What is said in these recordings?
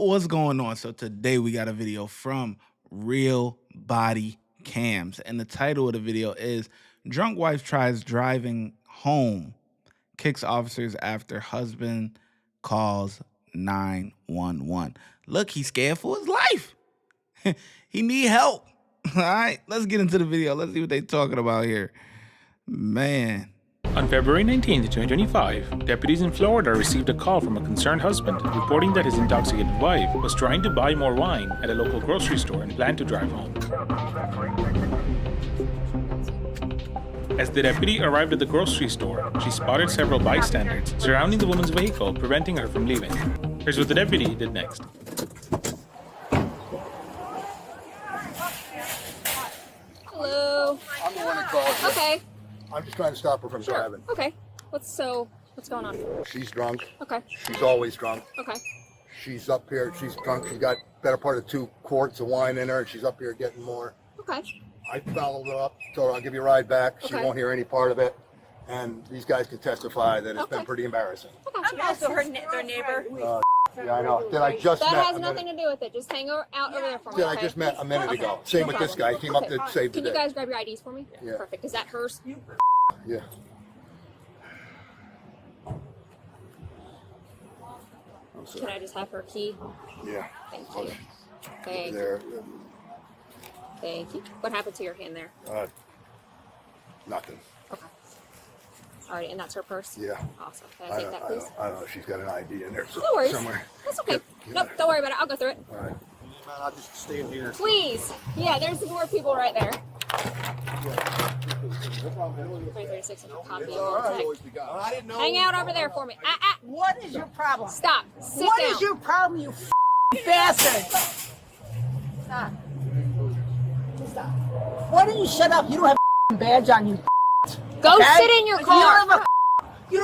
What's going on? So today we got a video from Real Body Cams, and the title of the video is "Drunk Wife Tries Driving Home, Kicks Officers After Husband Calls 911." Look, he's scared for his life. He need help. All right, let's get into the video. Let's see what they talking about here, man. On February 19, 2025, deputies in Florida received a call from a concerned husband reporting that his intoxicated wife was trying to buy more wine at a local grocery store and planned to drive home. As the deputy arrived at the grocery store, she spotted several bystanders surrounding the woman's vehicle, preventing her from leaving. Here's what the deputy did next. Hello. I'm the one that called you. Okay. I'm just trying to stop her from driving. Okay. What's going on? She's drunk. Okay. She's always drunk. Okay. She's up here. She's drunk. She's got better part of 2 quarts of wine in her, and she's up here getting more. Okay. I followed her up, told her I'll give you a ride back. She Okay. won't hear any part of it. And these guys can testify that it's Okay. been pretty embarrassing. Okay. Also, their neighbor. Yeah, I know. That I just That met. has nothing to do with it. Just hang out over there for me. That I Okay? just met a minute ago. Same No with this problem. guy. He came up Okay. to save the Can you day. guys grab your IDs for me? Yeah. Perfect. Is that hers? Yeah. I'm Can sorry. I just have her key? Yeah. Thank you. Thank you. There. Thank you. What happened to your hand there? Nothing. Okay. All right, and that's her purse? Yeah. Awesome. Can I take that, please? I don't know if she's got an ID in there No worries. somewhere. That's okay. Yeah. Nope, don't worry about it. I'll go through it. All right. I'll just stay in here. Please. Yeah, there's some more people right there. 336 copy your text. I didn't know. Hang out over there for me. What is your problem? Stop. Sit What down. is your problem, you bastard? Stop. Stop. Why don't you shut up? You don't have a badge on you. Go Okay? sit in your You car. don't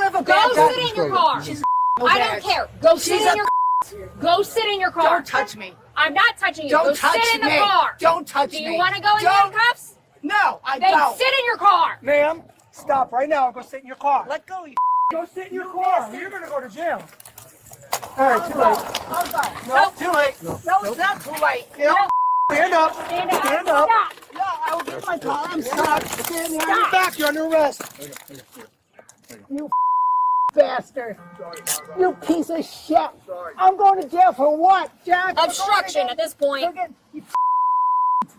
have a Go badge on sit you. in your car. She's I don't care. Go sit She's in your Go sit in your car. Don't touch me. I'm not touching you. Don't Go touch sit in the me. car. Don't touch Do me. you want to go in Don't- handcuffs? No, I Then don't. sit in your car. Ma'am, stop right now and go sit in your car. Let go, you Go sit in your car. You're going to go to jail. All right, too late. I'll go. No, too late. No, it's not too late. You know, stand up. Stand up. Stand up. Stop. No, I will get my car. I'm Stop. stuck. Stand there on your back. You're under arrest. You bastard. You piece of shit. I'm going to jail for what, Jack? Obstruction at this point. Forget, you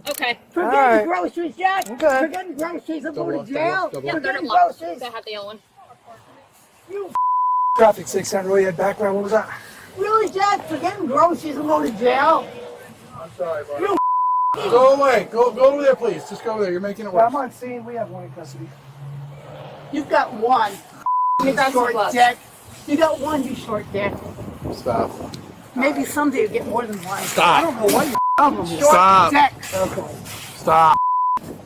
Okay. forget All right. the groceries, Jack. Okay. Forget the groceries. I'm going to jail. Yeah, they're Forget the unlocked. groceries. I have the yellow one. You Traffic 600. You had background. What was that? really, Jack? Forgetting groceries. I'm going to jail. I'm sorry, buddy. You Go away. Go over there, please. Just go over there. You're making it Well, worse. I'm on scene. We have one in custody. You've got one. You Grab some short gloves. dick. You got one, you short dick. Stop. Maybe someday you get more than one. Stop. I don't know what your problem is. Short Stop. dick. Okay. Stop.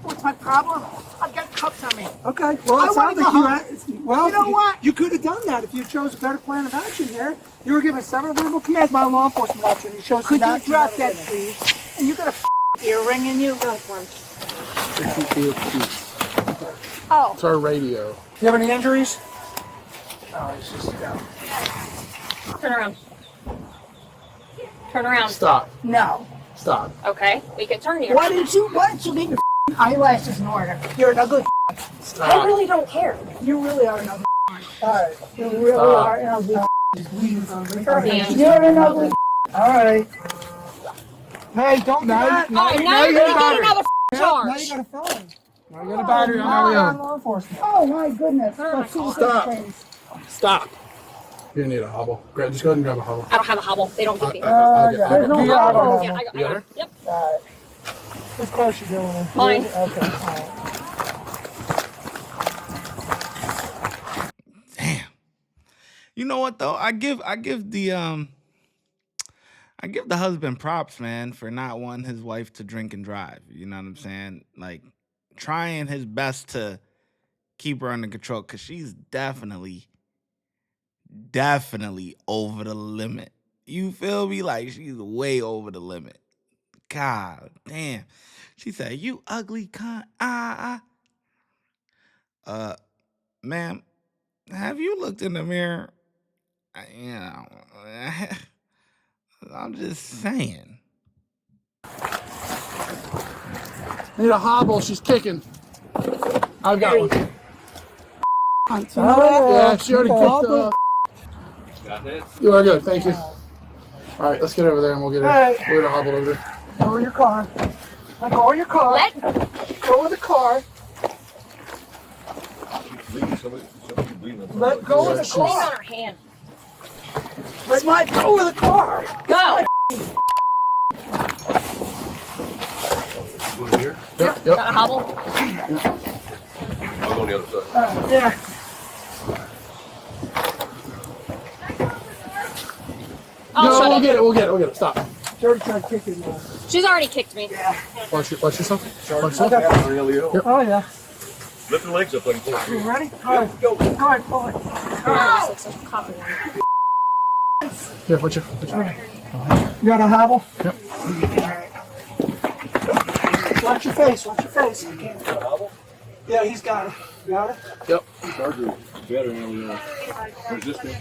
What's my problem? I've got cuffs on me. Okay. Well, I it wanna sounds go like home. well, You know what? You could have done that if you chose a better plan of action here. You were given several verbal commands by a law enforcement officer. And you chose Could you not to drop let that, it in. please? And you got a earring in you? Oh. It's our radio. You have any injuries? Oh, it's just Turn around. Turn around. Stop. No. Stop. Okay. We can turn you. Why didn't you get your eyelashes in order? You're an ugly. Stop. I really don't care. You really are an ugly. all right. You really Stop. are an ugly. Her hand. You're an ugly. All right. Hey, don't do that. All right, now now you're you going to got get her. another Now you charge. got a felony. Now you got a battery on our own. Law enforcement. Oh my goodness. Turn Let's see my what car. this is. Stop. You're gonna need a hobble. Just go ahead and grab a hobble. I don't have a hobble. They don't give me. I'll get- There's no You got it. hobble. Yeah, I got You got her? it. Yep. Whose car is she going in? Mine. Okay. All right. Damn. You know what though? I give the husband props, man, for not wanting his wife to drink and drive. You know what I'm saying? Like trying his best to keep her under control, because she's definitely over the limit. You feel me? Like she's way over the limit. God damn. She said, "You ugly cunt." Ma'am, have you looked in the mirror You know, I'm just saying. Need a hobble. She's kicking. I've got one. Yeah, she already kicked. You are good. Thank you. All right, let's get over there and we'll get her. We'll get a hobble over there. Go in your car. Go in your car. Go in the car. Let go of the She's bleeding car. on her hand. Let my go in the car. Go. Yep. Got a hobble. I'll go on the other side. Yeah. I'll No, shut we'll it. get it. We'll get it. We'll get it. Stop. Dirty tried kicking me. She's already kicked me. Watch yourself. Watch yourself. Oh, yeah. Lift the legs up like this. You ready? All right, go. Go ahead, pull it. Just like some coffee one. Yeah, watch it. You got a hobble? Yep. Watch your face. Watch your face. Yeah, he's got it. You got it? Yep. Charger better than resistant.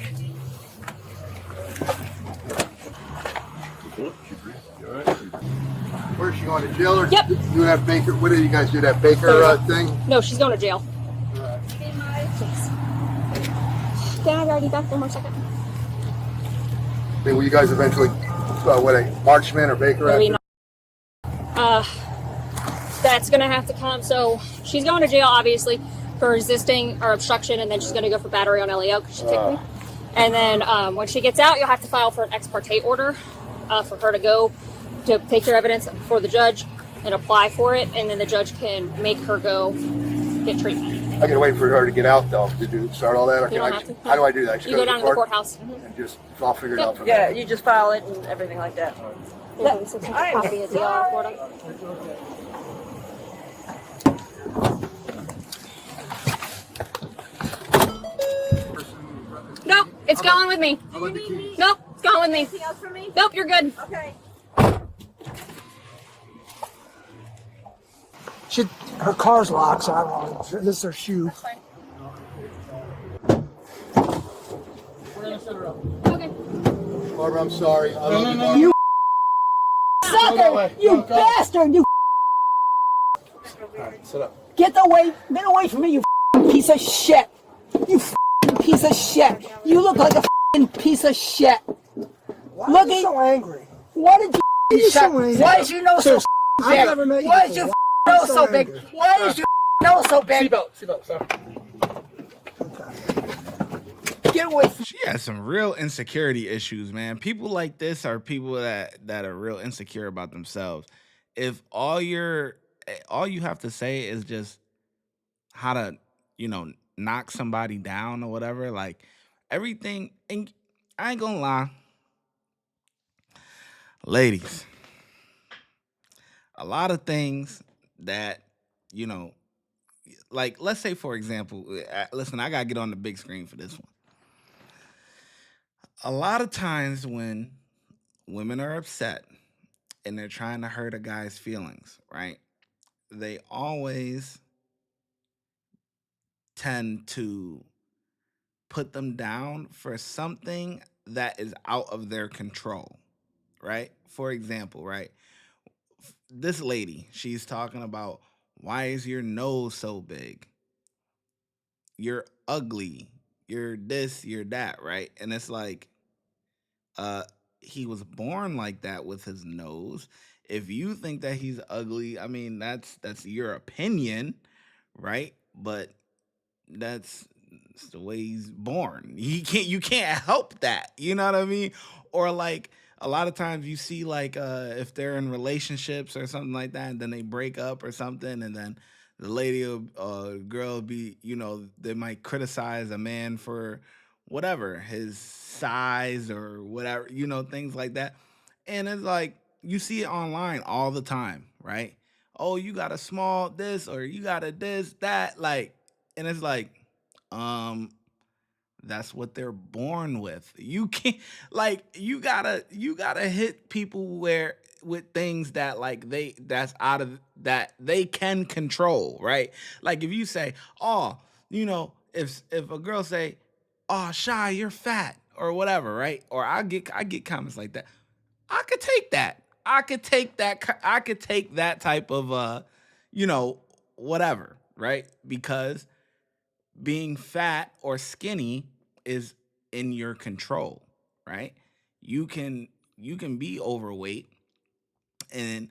Where's she going to jail? Or Yep. You have Baker. What do you guys do? That Baker thing? No, she's going to jail. Thanks. Can I already back 1 more second? Will you guys eventually, what, a Marchman or Baker? Maybe After? not. That's gonna have to come. So she's going to jail, obviously, for resisting or obstruction, and then she's gonna go for battery on LEO because she kicked me. And then when she gets out, you'll have to file for an ex parte order for her to go to take your evidence before the judge and apply for it, and then the judge can make her go get treatment. I gotta wait for her to get out though. Did you start all that? Or You can don't I have to. How do I do that? Just You go down to the court courthouse. and just I'll figure it Yep. out from Yeah, there. you just file it and everything like that. Yeah, so copy of the Florida. Nope, it's going with me. Nope, it's going with me. Anything else from me? Nope, you're good. Okay. Her car's locked, so I don't know. This is her shoe. Okay. Barbara, I'm sorry. I love you, Barbara. You Go that way. sucker! You Go. bastard! You Sit up. get away from me, you piece of shit! You piece of shit! You look like a piece of shit! Why are you so angry? What did you shut? Why is your nose so big? I've never met you. Why is your nose so big? Why is your nose so big? Seatbelt. Stop. Get away from She has some real insecurity issues, man. People like this are people that are real insecure about themselves. If all you have to say is just how to, knock somebody down or whatever, like everything, and I ain't gonna lie, ladies, a lot of things that, like let's say for example, listen, I gotta get on the big screen for this one. A lot of times when women are upset and they're trying to hurt a guy's feelings, right? They always tend to put them down for something that is out of their control, right? For example, right? This lady, she's talking about, why is your nose so big? You're ugly. You're this, you're that, right? And it's like, he was born like that with his nose. If you think that he's ugly, I mean that's your opinion, right? But that's the way he's born. You can't help that. You know what I mean? Or like a lot of times you see like if they're in relationships or something like that, and then they break up or something, and then the lady or girl will be, they might criticize a man for whatever, his size or whatever, things like that. And it's like you see it online all the time, right? Oh, you got a small this, or you got a this, that, like, and it's like, that's what they're born with. You can't, like, you gotta hit people where with things that like that's out of that they can control, right? Like if you say, oh, if a girl say, oh, Shy, you're fat. or whatever, right? Or I get comments like that. I could take that. I could take that. I could take that type of you know, whatever, right? Because being fat or skinny is in your control, right? You can be overweight, and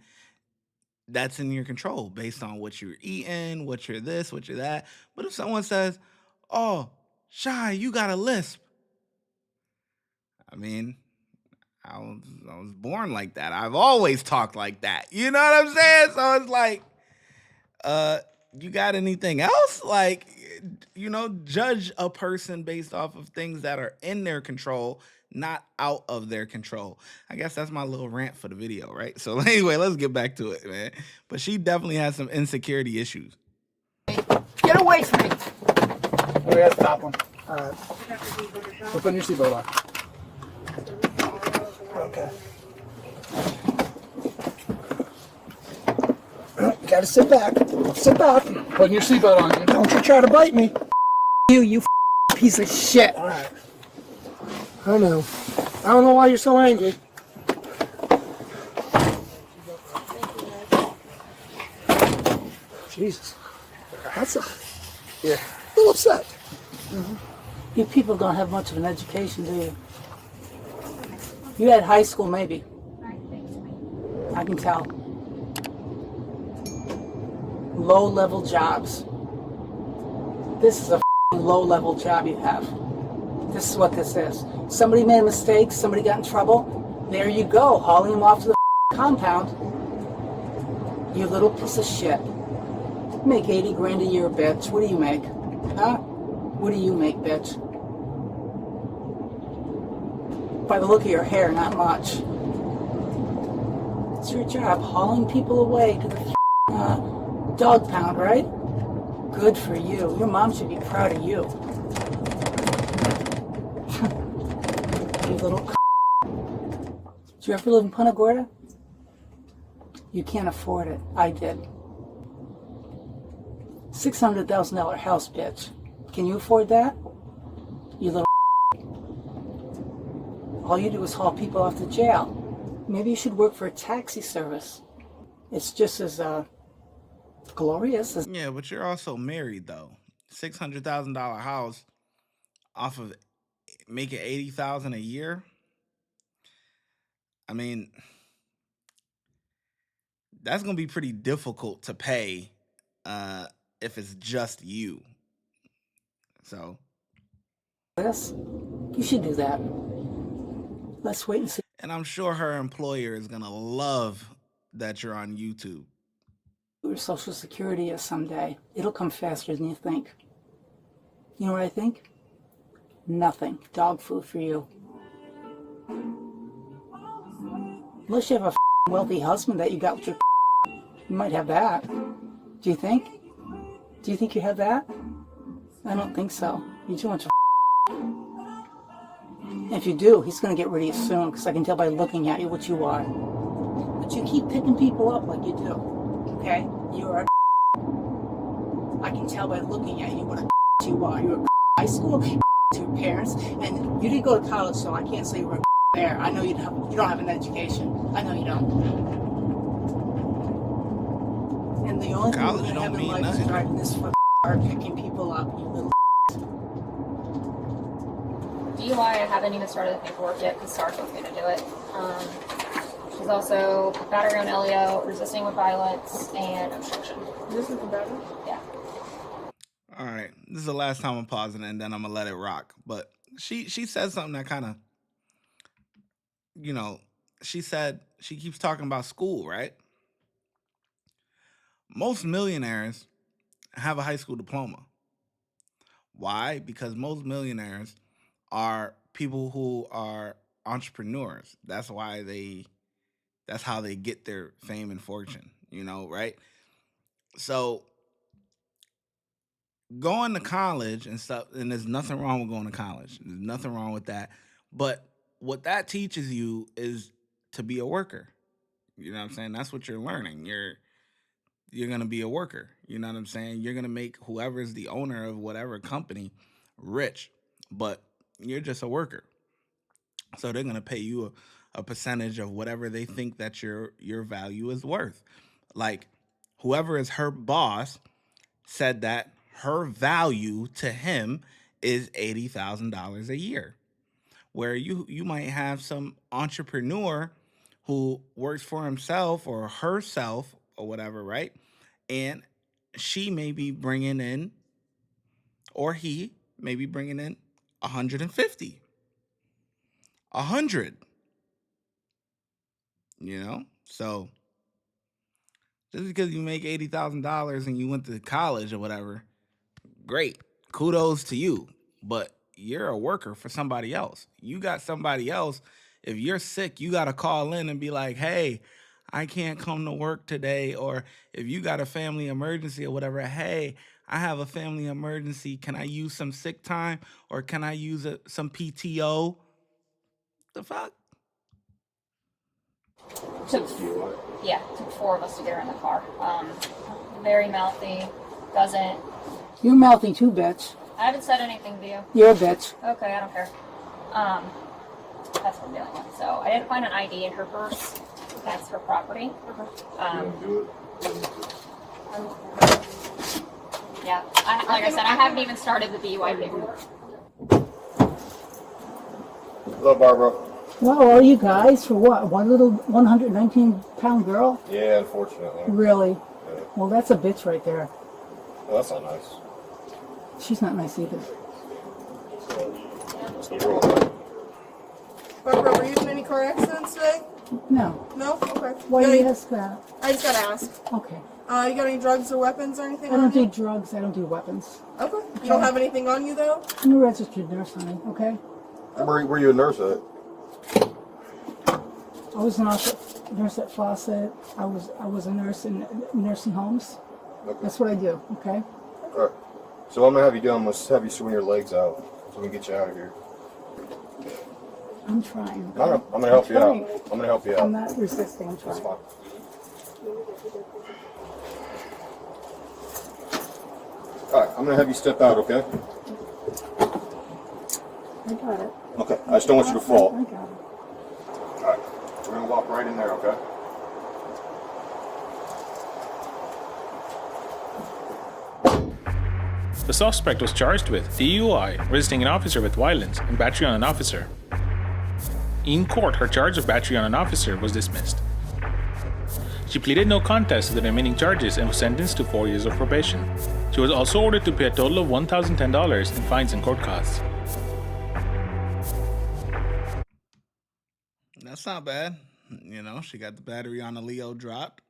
that's in your control based on what you're eating, what you're this, what you're that. But if someone says, "Oh, Shy, you got a lisp," I mean, I was born like that. I've always talked like that. You know what I'm saying? So it's like, uh, you got anything else? Like, you know, judge a person based off of things that are in their control, not out of their control. I guess that's my little rant for the video, right? So anyway, let's get back to it, man. But she definitely has some insecurity issues. Get away from me. We gotta stop him. We're putting your seatbelt on. Okay. You gotta sit back. Sit back. Putting your seatbelt on. You. Don't you try to bite me. You piece of shit. All right. I know. I don't know why you're so angry. Jesus. That's a little upset. Mm-hmm. You people don't have much of an education, do you? You had high school, maybe. I can tell. Low-level jobs. This is a low-level job you have. This is what this is. Somebody made a mistake, somebody got in trouble. There you go, hauling him off to the compound. You little piece of shit. You make 80 grand a year, bitch. What do you make? Huh? What do you make, bitch? By the look of your hair, not much. It's your job, hauling people away to the dog pound, right? Good for you. Your mom should be proud of you. You little Did you ever live in Punta Gorda? You can't afford it. I did. $600,000 house, bitch. Can you afford that? You little All you do is haul people off to jail. Maybe you should work for a taxi service. It's just as glorious as... Yeah, but you're also married, though. $600,000 house off of making $80,000 a year. I mean, that's gonna be pretty difficult to pay if it's just you. So this. You should do that. Let's wait and see. And I'm sure her employer is gonna love that you're on YouTube. Your Social Security is someday. It'll come faster than you think. You know what I think? Nothing. Dog food for you. Unless you have a wealthy husband that you got with your you might have that. Do you think? Do you think you have that? I don't think so. You're too much of If you do, he's going to get rid of you soon, because I can tell by looking at you what you are. But you keep picking people up like you do. Okay? You're a I can tell by looking at you what a you are. You're a high school to your parents, and you didn't go to college, so I can't say you were there. I know you don't have an education. I know you don't. And the only thing you have in life is driving this fucking car, picking people up, you little DUI, I haven't even started the paperwork yet because Sarge wants me to do it. She's also battery on LEO, resisting with violence, and obstruction. Resisting with battery? Yeah. All right, this is the last time I'm pausing, and then I'm gonna let it rock. But she said something that kind of, you know, she keeps talking about school, right? Most millionaires have a high school diploma. Why? Because most millionaires are people who are entrepreneurs. That's how they get their fame and fortune, you know, right? So going to college and stuff, and there's nothing wrong with going to college. There's nothing wrong with that. But what that teaches you is to be a worker. You know what I'm saying? That's what you're learning. You're going to be a worker. You know what I'm saying? You're going to make whoever's the owner of whatever company rich, but you're just a worker. So they're gonna pay you a percentage of whatever they think that your value is worth. Like whoever is her boss said that her value to him is $80,000 a year. Where you might have some entrepreneur who works for himself or herself or whatever, right? And she may be bringing in, or he may be bringing in 150, 100. So just because you make $80,000 and you went to college or whatever, great, kudos to you. But you're a worker for somebody else. You got somebody else. If you're sick, you got to call in and be like, hey, I can't come to work today. Or if you got a family emergency or whatever, hey, I have a family emergency. Can I use some sick time or can I use some PTO? The fuck? Took 4 of us to get her in the car. Very mouthy, doesn't. You're mouthy too, bitch. I haven't said anything to you. You're a bitch. Okay, I don't care. That's what I'm dealing with. So I didn't find an ID in her purse. That's her property. Yeah, like I said, I haven't even started the DUI paperwork. Hello, Barbara. Well, all you guys for what? One little 119-pound girl? Yeah, unfortunately. Really? Yeah. Well, that's a bitch right there. Well, that's not nice. She's not nice either. Barbara, were you in any car accidents today? No. No? Okay. Why do you ask that? I just gotta ask. Okay. You got any drugs or weapons or anything I on don't do you? drugs. I don't do weapons. Okay. You don't have anything on you, though? I'm a registered nurse, honey, okay? Where were you a nurse at? I was a nurse at Fawcett. I was a nurse in nursing homes. Okay. That's what I do, okay? All right. So what I'm gonna have you do, I'm gonna have you swing your legs out so we can get you out of here. I'm trying. Okay? I'm gonna help you out. I'm gonna help you out. I'm not resisting. I'm trying. That's fine. All right, I'm gonna have you step out, okay? I got it. Okay. I just don't want you to fall. I got it. All right. We're gonna walk right in there, okay? The suspect was charged with DUI, resisting an officer with violence, and battery on an officer. In court, her charge of battery on an officer was dismissed. She pleaded no contest to the remaining charges and was sentenced to 4 years of probation. She was also ordered to pay a total of $1,010 in fines and court costs. That's not bad. She got the battery on the Leo dropped.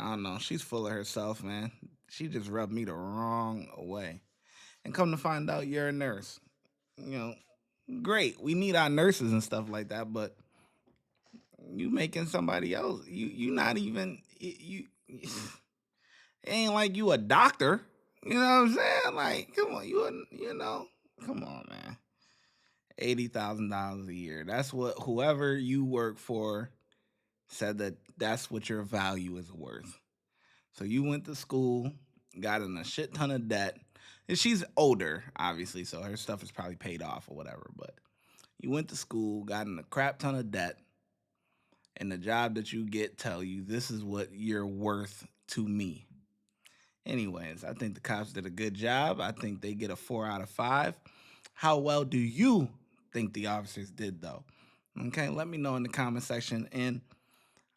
I don't know. She's full of herself, man. She just rubbed me the wrong way. And come to find out you're a nurse. Great. We need our nurses and stuff like that, but you making somebody else. You not even it ain't like you a doctor. You know what I'm saying? Like, come on, come on, man. $80,000 a year. That's what whoever you work for said that's what your value is worth. So you went to school, got in a shit ton of debt. And she's older, obviously, so her stuff is probably paid off or whatever. But you went to school, got in a crap ton of debt, and the job that you get tell you this is what you're worth to me. Anyways, I think the cops did a good job. I think they get a 4 out of 5. How well do you think the officers did, though? Okay, let me know in the comment section, and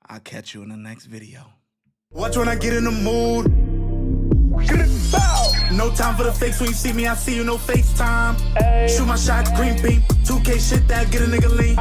I'll catch you in the next video. Watch when I get in the mood. No time for the fakes. When you see me, I see you, no FaceTime. Shoot my shot, green beam. 2K shit that get a nigga lean.